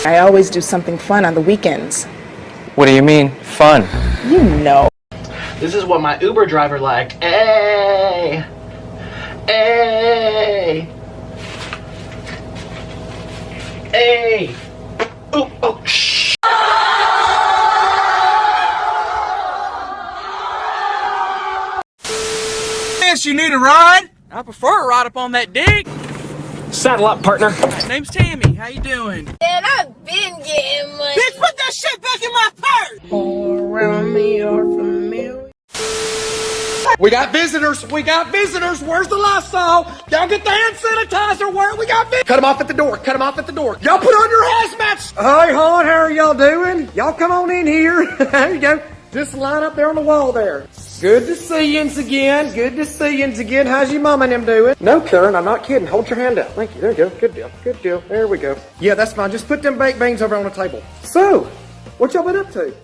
I always do something fun on the weekends. What do you mean, fun? You know. This is what my Uber driver liked. Hey! Hey! Hey! Oh, oh, shh! Yes, you need a ride? I prefer a ride up on that dick. Saddle up, partner. Name's Tammy. How you doing? Man, I've been getting money. Bitch, put that shit back in my purse! All around me are familiar. We got visitors. We got visitors. Where's the Lysol? Y'all get the hand sanitizer. Where we got visitors? Cut them off at the door. Cut them off at the door. Y'all put on your hazmats. Hi, hon. How are y'all doing? Y'all come on in here. There you go. Just line up there on the wall there. Good to see yous again. Good to see yous again. How's your mom and them doing? No, Karen, I'm not kidding. Hold your hand out. Thank you. There you go. Good deal. Good deal. There we go. Yeah, that's fine. Just put them baked beans over on the table. So, what y'all been up to?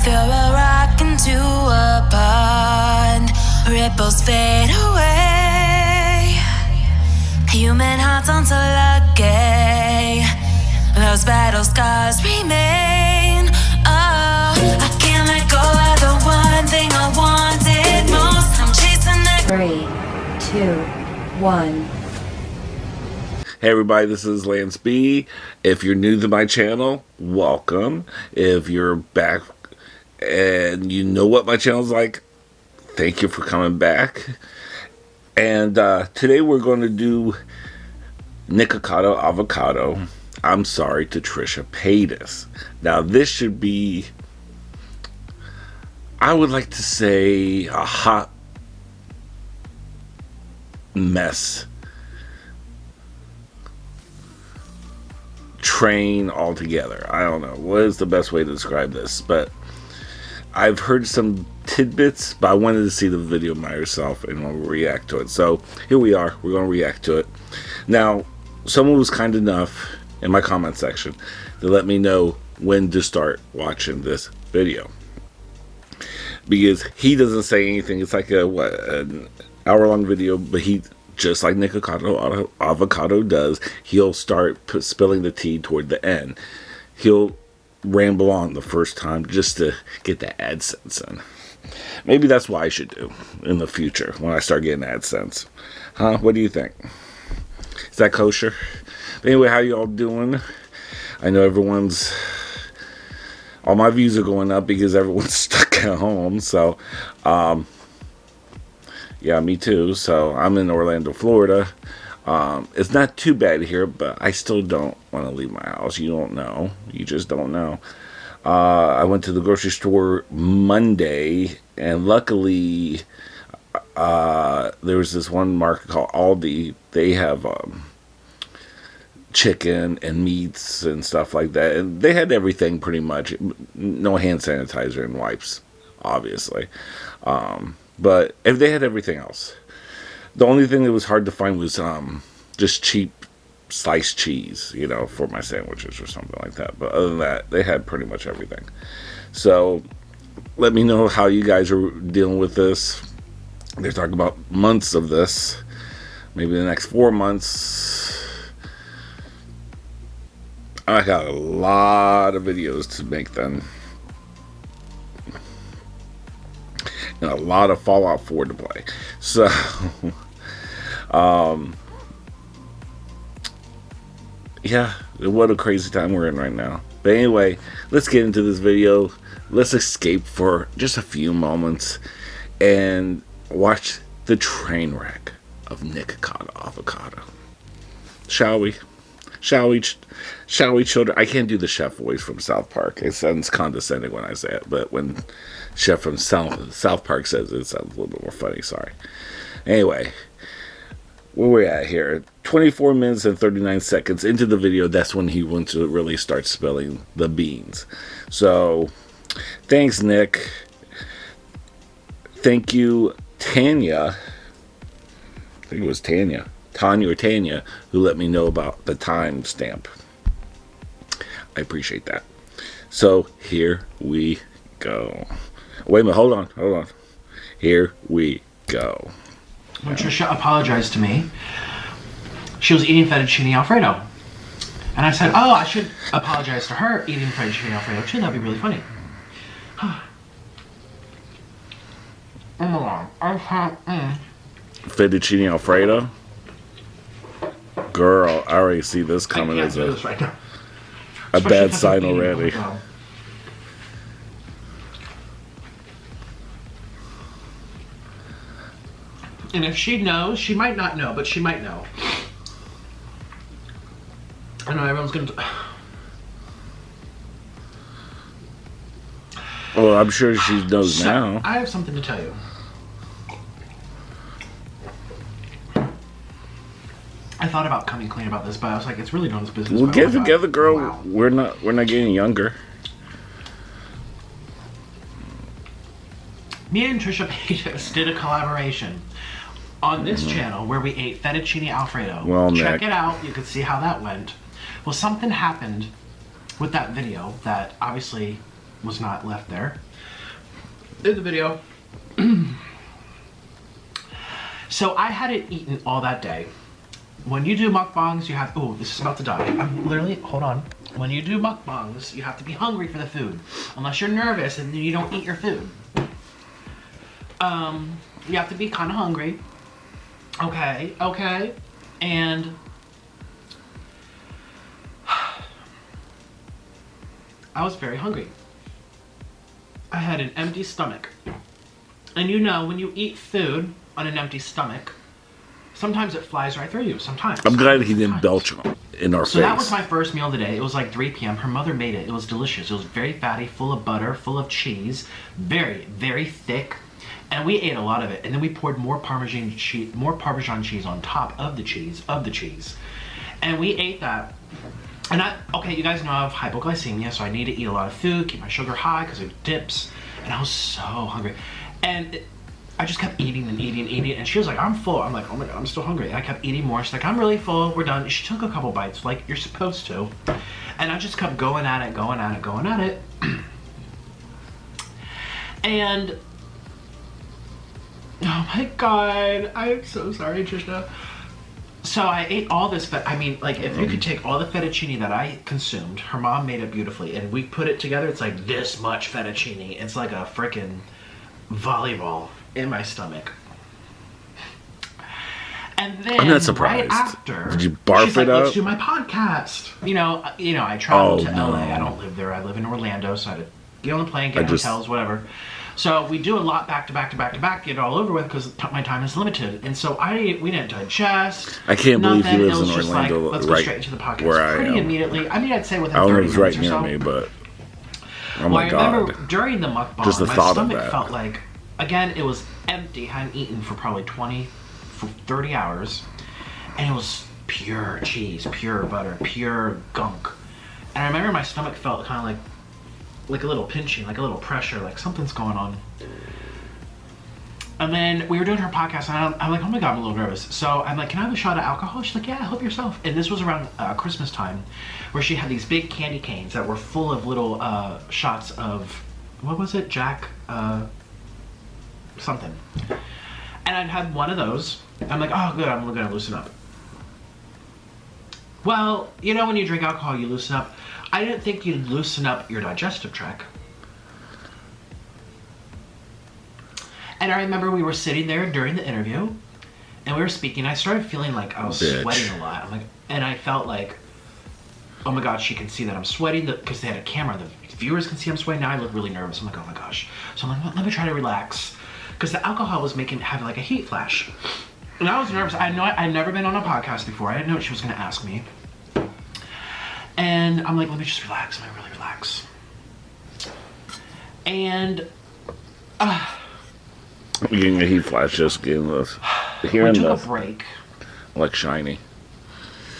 Throw a rock into a pond, ripples fade away. Human hearts aren't so lucky, those battle scars remain. Oh, I can't let go of the one thing I wanted most. I'm chasing that. 3, 2, 1. Hey everybody, this is Lance B. If you're new to my channel, welcome. If you're back and you know what my channel's like, thank you for coming back. And today we're going to do Nikocado Avocado, I'm sorry, to Trisha Paytas. Now this should be, I would like to say, a hot mess train altogether. I don't know what is the best way to describe this, but I've heard some tidbits, but I wanted to see the video myself and we'll react to it. So here we are. We're going to react to it. Now, someone was kind enough in my comment section to let me know when to start watching this video, because he doesn't say anything. It's like an hour-long video, but he, just like Nikocado Avocado does, he'll start spilling the tea toward the end. He'll ramble on the first time just to get the AdSense in. Maybe that's what I should do in the future when I start getting AdSense. Huh? What do you think? Is that kosher? But anyway, how y'all doing? I know all my views are going up because everyone's stuck at home. So, yeah, me too. So I'm in Orlando, Florida. It's not too bad here, but I still don't want to leave my house. You don't know. You just don't know. I went to the grocery store Monday, and luckily there was this one market called Aldi. They have chicken and meats and stuff like that, and they had everything pretty much. No hand sanitizer and wipes, obviously. But if they had everything else. The only thing that was hard to find was just cheap sliced cheese, you know, for my sandwiches or something like that. But other than that, they had pretty much everything. So let me know how you guys are dealing with this. They're talking about months of this, maybe the next 4 months. I got a lot of videos to make then, and a lot of Fallout 4 to play. So yeah, what a crazy time we're in right now. But anyway, let's get into this video. Let's escape for just a few moments and watch the train wreck of Nikocado Avocado. Shall we? Shall we, children? I can't do the chef voice from South Park. It sounds condescending when I say it, but when chef from South Park says it, it sounds a little bit more funny. Sorry. Anyway, where we at here? 24 minutes and 39 seconds into the video, that's when he wants to really start spilling the beans. So, thanks, Nick. Thank you, Tanya. I think it was Tanya, or Tanya, who let me know about the timestamp. I appreciate that. So, here we go. Wait a minute, hold on. Here we go. When Trisha apologized to me, she was eating fettuccine alfredo. And I said, oh, I should apologize to her eating fettuccine alfredo too. That'd be really funny. Oh my god. Fettuccine Alfredo? Girl, I already see this I coming can't as do this right now. a Especially bad because sign I'm eating. already. Oh my God. And if she knows, she might not know, but she might know. I know everyone's gonna. Well, I'm sure she knows So, now. I have something to tell you. I thought about coming clean about this, but I was like, it's really no one's business. We'll but get oh my God. together, girl. Wow. We're not getting younger. Me and Trisha Paytas did a collaboration on this channel where we ate fettuccine alfredo. Well, check Nick. it out. You could see how that went. Well, something happened with that video that obviously was not left there in the video. So I hadn't eaten all that day. When you do mukbangs, you have, oh, this is about to die. I'm literally, hold on. When you do mukbangs, you have to be hungry for the food. Unless you're nervous and you don't eat your food. You have to be kind of hungry. Okay. And I was very hungry. I had an empty stomach. And you know, when you eat food on an empty stomach, sometimes it flies right through you. Sometimes. I'm glad he didn't belch in our So face. that was my first meal of the day. It was like 3 p.m. Her mother made it. It was delicious. It was very fatty, full of butter, full of cheese, very, very thick. And we ate a lot of it. And then we poured more Parmesan cheese on top of the cheese, And we ate that. And okay, you guys know I have hypoglycemia, so I need to eat a lot of food, keep my sugar high because it dips. And I was so hungry. And I just kept eating and eating. And she was like, I'm full. I'm like, oh my God, I'm still hungry. And I kept eating more. She's like, I'm really full. We're done. She took a couple bites, like you're supposed to. And I just kept going at it. And oh my God, I'm so sorry, Trisha. So I ate all this, I mean, like, if you could take all the fettuccine that I consumed, her mom made it beautifully, and we put it together, it's like this much fettuccine. It's like a freaking volleyball in my stomach. And then I'm not surprised. right after, Did you barf she's it like, out? let's do my podcast. You know, I traveled to no. LA. I don't live there. I live in Orlando, so I had to get on the plane, I get just- hotels, whatever. So we do a lot back to back, get it all over with because my time is limited. And so we didn't digest. I can't believe he nothing. lives It was in just Orlando, like, let's go right straight into the podcast. where I Pretty am. immediately. I mean, I'd say within I don't know 30 if it's right minutes or near so. me, but oh Well, my I God. remember during the mukbang, Just the my thought of stomach that. felt like, again, it was empty. Hadn't eaten for probably 30 hours. And it was pure cheese, pure butter, pure gunk. And I remember my stomach felt kind of like a little pinching, like a little pressure, like something's going on. And then we were doing her podcast, and I'm like, oh my God, I'm a little nervous. So I'm like, can I have a shot of alcohol? She's like, yeah, help yourself. And this was around Christmas time, where she had these big candy canes that were full of little shots of, what was it, Jack something. And I'd had one of those. I'm like, oh good, I'm gonna loosen up. Well, you know when you drink alcohol, you loosen up. I didn't think you'd loosen up your digestive tract. And I remember we were sitting there during the interview, and we were speaking. I started feeling like I was sweating a lot. I'm like, and I felt like, oh my God, she can see that I'm sweating because they had a camera. The viewers can see I'm sweating. Now I look really nervous. I'm like, oh my gosh. So I'm like, let me try to relax, because the alcohol was having like a heat flash. And I was nervous. I'd never been on a podcast before. I didn't know what she was going to ask me. And I'm like, let me just relax. Let me really relax. And I'm getting a heat flash just getting this. we Hearing took this, a break. like shiny.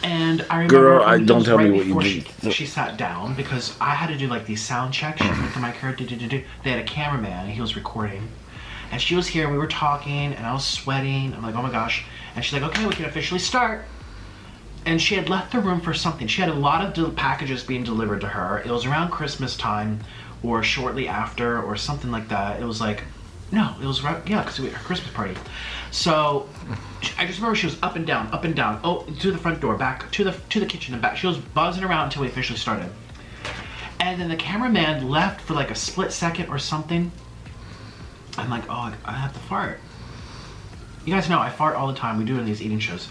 And I remember Girl, it don't was tell me right what you before did. she sat down, because I had to do like these sound checks. She went to my car, They had a cameraman and he was recording. And she was here, we were talking, and I was sweating. I'm like, oh my gosh. And she's like, okay, we can officially start. And she had left the room for something. She had a lot of packages being delivered to her. It was around Christmas time, or shortly after, or something like that. It was like No, it was right. Yeah, because we had her Christmas party. So I just remember she was up and down, up and down. Oh, to the front door, back to the kitchen and back. She was buzzing around until we officially started. And then the cameraman left for like a split second or something. I'm like, oh, I have to fart. You guys know I fart all the time. We do it in these eating shows.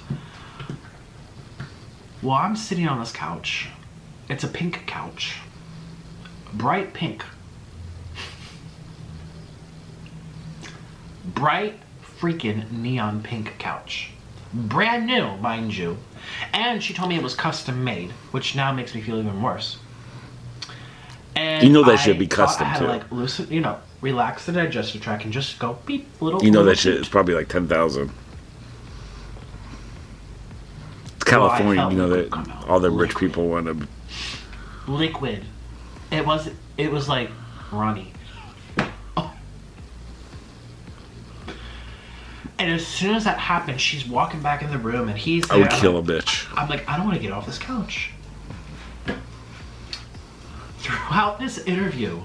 Well, I'm sitting on this couch. It's a pink couch. Bright pink. Bright freaking neon pink couch. Brand new, mind you. And she told me it was custom made, which now makes me feel even worse. And you know that should be custom I had too. to like loosen, relax the digestive tract and just go beep, little. You know little that shit is probably like 10,000. It's California, you know that all the rich people want to. Liquid. It was like runny. Oh. And as soon as that happened, she's walking back in the room and he's there. I would kill a bitch. I'm like, I don't want to get off this couch. Throughout this interview,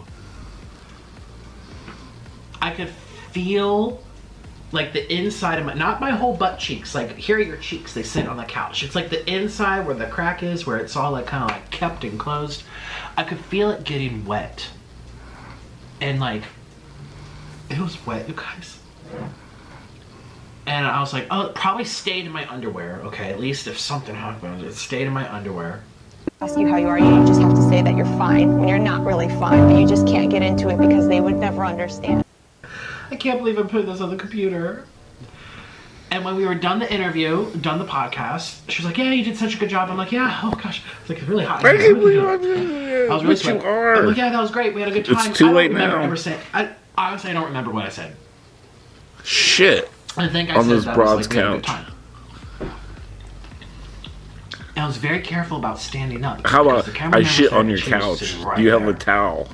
I could feel like the inside of not my whole butt cheeks, like here are your cheeks, they sit on the couch. It's like the inside where the crack is, where it's all like kind of like kept and closed. I could feel it getting wet. And like, it was wet, you guys. And I was like, oh, it probably stayed in my underwear. Okay, at least if something happened, it stayed in my underwear. Ask you how you are, you don't just have to say that you're fine when you're not really fine, but you just can't get into it because they would never understand. I can't believe I'm putting this on the computer. And when we were done the interview, done the podcast, she was like, yeah, you did such a good job. I'm like, yeah, oh gosh. It's like, it's really hot. I was really sweating. I'm like, yeah, that was great. We had a good time. It's too late now. Honestly, I don't remember what I said. Shit. I think I on said those that broads was like, we had a good couch. time. And I was very careful about standing up. How about the I cameraman shit was there on your and she was couch? sitting right Do you have there. a towel?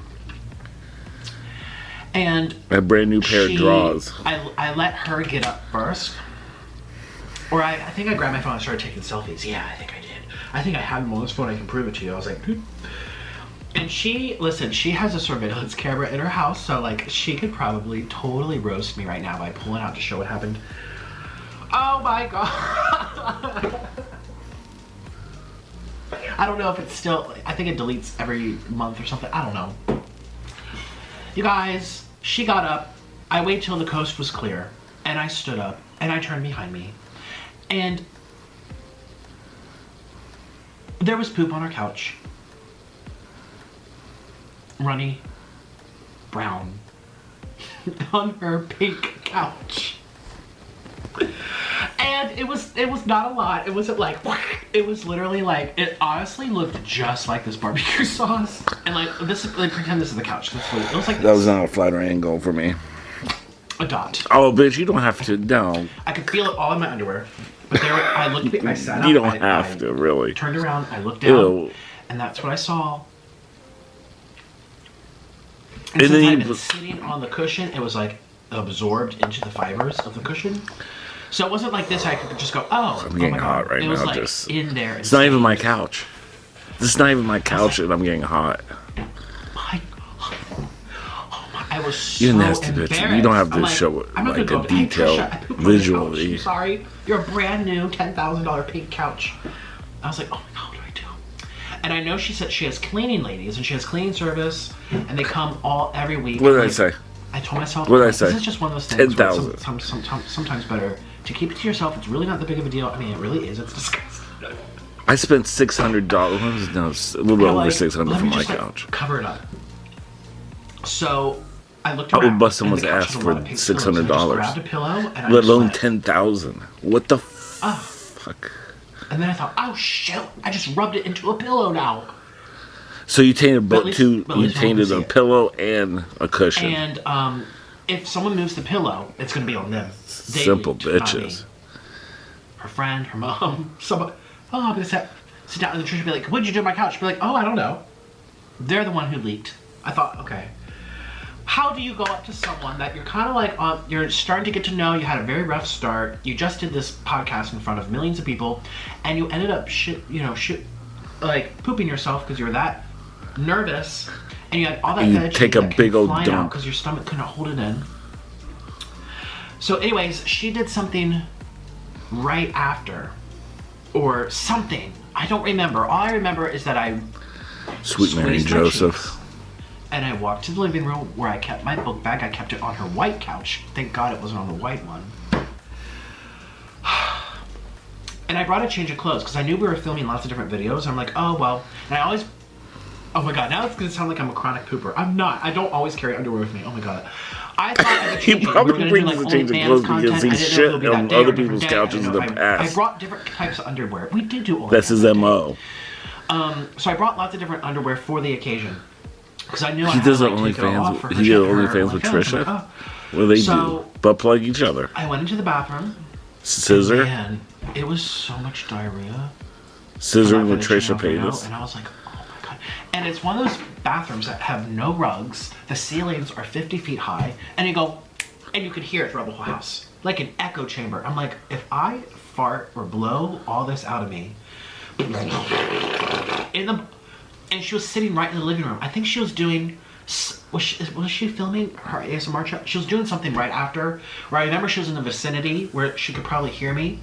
And A brand new pair of drawers. I let her get up first. Or I think I grabbed my phone and started taking selfies. Yeah, I think I did. I think I have them on this phone. I can prove it to you. I was like, and she has a surveillance camera in her house, so like she could probably totally roast me right now by pulling out to show what happened. Oh my god. I don't know if it's still, I think it deletes every month or something. I don't know. You guys, she got up. I waited till the coast was clear. And I stood up. And I turned behind me. And there was poop on our couch. Runny. Brown. On her pink couch. And it was not a lot. It wasn't like, it was literally like, it honestly looked just like this barbecue sauce. And like, pretend this is the couch. It was like this. That was not a flatter angle for me. A dot. Oh, bitch, you don't have to. No. I could feel it all in my underwear. But there, I looked, I sat up. You don't have to, really. Turned around, I looked down, Ew. and that's what I saw. And since then I'd been sitting on the cushion, it was like absorbed into the fibers of the cushion. So it wasn't like this, I could just go, oh, I'm getting my hot God. right it was now. like Just in there. It's not even my couch. This is not even my couch, and I'm getting hot. I was so You're nasty bitch. You don't have to I'm show like, it I'm not like gonna a go, hey, detail Trisha, I pooped on your visually. couch. I'm sorry. You're a brand new $10,000 pink couch. I was like, oh my God, what do I do? And I know she said she has cleaning ladies and she has cleaning service and they come every week. What did I say? I told myself, What did I say? This is just one of those things. 10,000. Sometimes better to keep it to yourself. It's really not that big of a deal. I mean, it really is. It's disgusting. I spent $600. No, a little bit over $600 let for me my just, couch. Cover it up. So I looked I around. would bust someone's and the couch ass had a for lot of pink pillows, and I just $600. grabbed a pillow and I Let just alone went, 10,000. What the fuck? And then I thought, oh shit! I just rubbed it into a pillow now. So you tainted But at least you no one tainted can a see it. pillow and a cushion. And if someone moves the pillow, it's gonna be on them. They Simple leaked, not me. bitches. Her friend, her mom, somebody. Oh, I'm gonna sit down and Trisha be like, "What'd you do on my couch?" Be like, "Oh, I don't know." They're the one who leaked. I thought, okay. How do you go up to someone that you're kind of like, you're starting to get to know, you had a very rough start, you just did this podcast in front of millions of people, and you ended up like pooping yourself because you were that nervous, and you had all that And you veg take a that came big old flying dump. out because your stomach couldn't hold it in. So anyways, she did something right after. Or something. I don't remember. All I remember is that I Sweet Mary squeezed my Joseph. cheeks, and I walked to the living room where I kept my book bag. I kept it on her white couch. Thank God it wasn't on the white one. And I brought a change of clothes because I knew we were filming lots of different videos. I'm like, oh, well. And I always... Oh my God, now it's going to sound like I'm a chronic pooper. I'm not. I don't always carry underwear with me. Oh my God. I thought I would He change it. probably brings a change of clothes because he's shit on other people's couches in the I past. brought different types of underwear. We did do OnlyFans. That's his MO. So I brought lots of different underwear for the occasion. Because I knew I He had does to it like, take it all off OnlyFans. for her He did shit, her OnlyFans with OnlyFans. Trisha. I'm like, oh. What do they So- do? Butt plug each other. I went into the bathroom. Scissor. Man, it was so much diarrhea. Scissoring with Finishing Trisha off, you know, Paytas. and I was like, oh my God. And it's one of those bathrooms that have no rugs. The ceilings are 50 feet high. And you go, and you could hear it throughout the whole house. Like an echo chamber. I'm like, if I fart or blow all this out of me, and she was sitting right in the living room. I think she was doing, was she filming her ASMR chat? She was doing something right after, where I remember she was in the vicinity where she could probably hear me.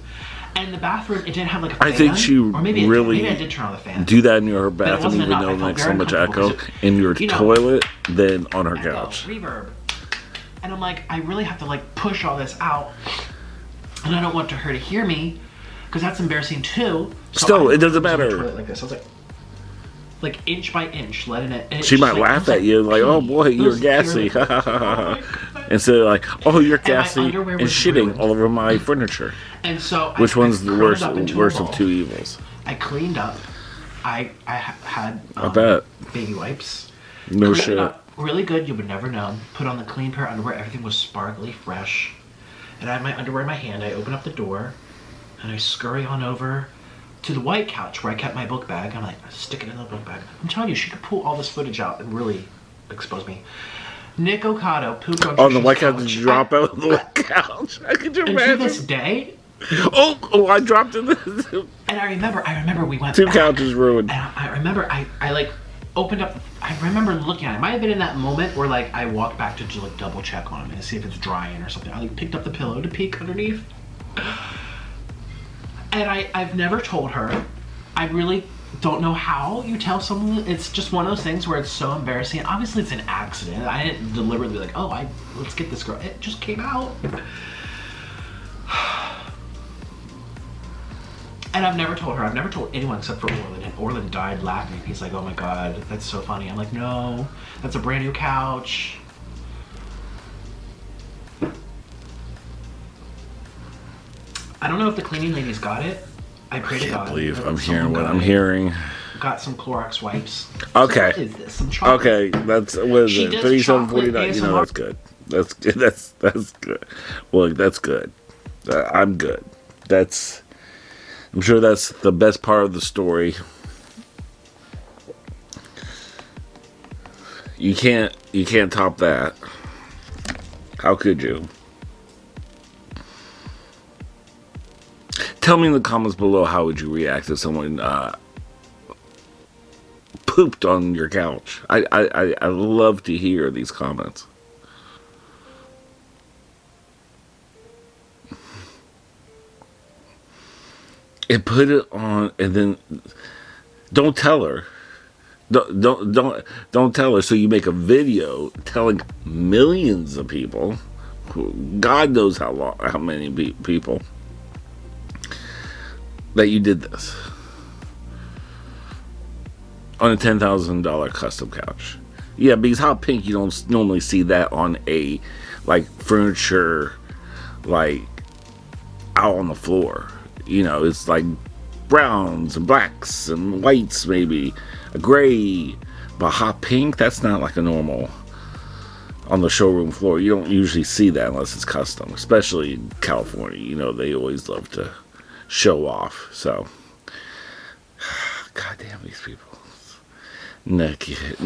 And the bathroom, it didn't have like a fan. I think she or maybe really maybe I did turn on the fan. do that in your But it bathroom, wasn't even enough. though I it felt makes so very much echo uncomfortable because in your you know, toilet than on her echo, couch. reverb. And I'm like, I really have to like push all this out. And I don't want her to hear me because that's embarrassing too. So Still, I it doesn't was on the matter. toilet like this. I was like inch by inch, letting it. And She it's might just like, laugh it's at you like, "Oh pee. boy, you're Those gassy," tears, like, oh my God. instead of like, "Oh, you're my gassy," underwear and was shitting ruined. all over my furniture. And so Which one's I the curled up into a worst of ball. two evils? I cleaned up. I had I bet. baby wipes. No Cleaned it shit. up really good. You would never know. Put on the clean pair of underwear. Everything was sparkly, fresh. And I had my underwear in my hand. I open up the door, and I scurry on over to the white couch where I kept my book bag. I'm like, stick it in the book bag. I'm telling you, she could pull all this footage out and really expose me. Nikocado pooped on On the Trisha's white couch, did you drop out on the white couch? I could you And to this imagine? day, Oh, I dropped in the and I remember we went two back. couches ruined. And I remember I like opened up. I remember looking at it. It might have been in that moment where like I walked back to just like double check on him and see if it's drying or something. I like picked up the pillow to peek underneath. And I've never told her. I really don't know how you tell someone. It's just one of those things where it's so embarrassing. Obviously it's an accident. I didn't deliberately be like, oh, let's get this girl. It just came out. And I've never told her. I've never told anyone except for Orlin. And Orlin died laughing. He's like, oh my God, that's so funny. I'm like, no, that's a brand new couch. I don't know if the cleaning ladies got it. I pray to I God. can't believe that I'm someone hearing what got I'm it. hearing. Got some Clorox wipes. Okay. So what is this? Some chocolate? Okay, that's what is She it? does 37.49. You know chocolate that's good. That's good. That's good. Well, that's good. I'm good. I'm sure that's the best part of the story. You can't top that. How could you? Tell me in the comments below, how would you react if someone pooped on your couch? I love to hear these comments. And put it on, and then don't tell her. Don't tell her. So you make a video telling millions of people, God knows how many people, that you did this on a $10,000 custom couch. Yeah, because hot pink, you don't normally see that on a like furniture like out on the floor. You know, it's like browns and blacks and whites, maybe a gray, but hot pink, that's not like a normal on the showroom floor. You don't usually see that unless it's custom, especially in California. You know, they always love to show off. So, God damn these people. Nikki. I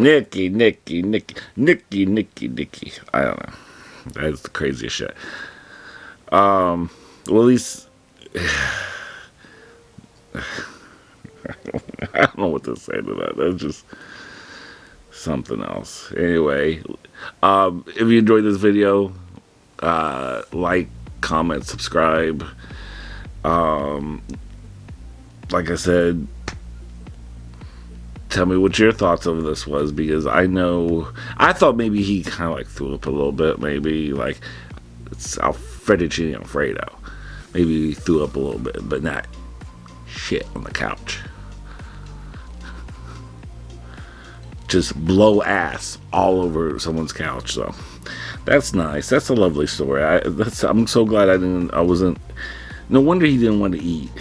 don't know. That's the craziest shit. Well, at least I don't know what to say to that. That's just something else. Anyway, if you enjoyed this video, like, comment, subscribe. Like I said, tell me what your thoughts of this was, because I thought maybe he kind of like threw up a little bit, maybe like it's Fettuccine Alfredo, maybe he threw up a little bit, but not shit on the couch. Just blow ass all over someone's couch. So that's nice. That's a lovely story. I'm so glad I wasn't. No wonder he didn't want to eat.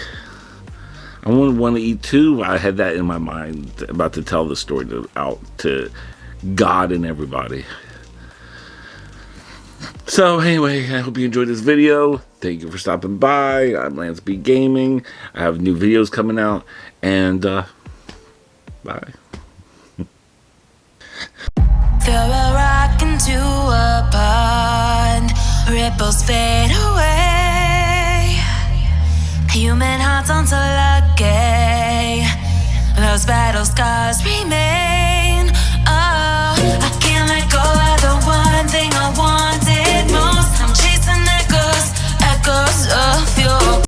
I wouldn't want to eat too. I had that in my mind, about to tell the story out to God and everybody. So anyway, I hope you enjoyed this video. Thank you for stopping by. I'm Lance B Gaming. I have new videos coming out, and bye. Throw a rock into a pond, ripples fade away. Human hearts aren't so lucky, those battle scars remain.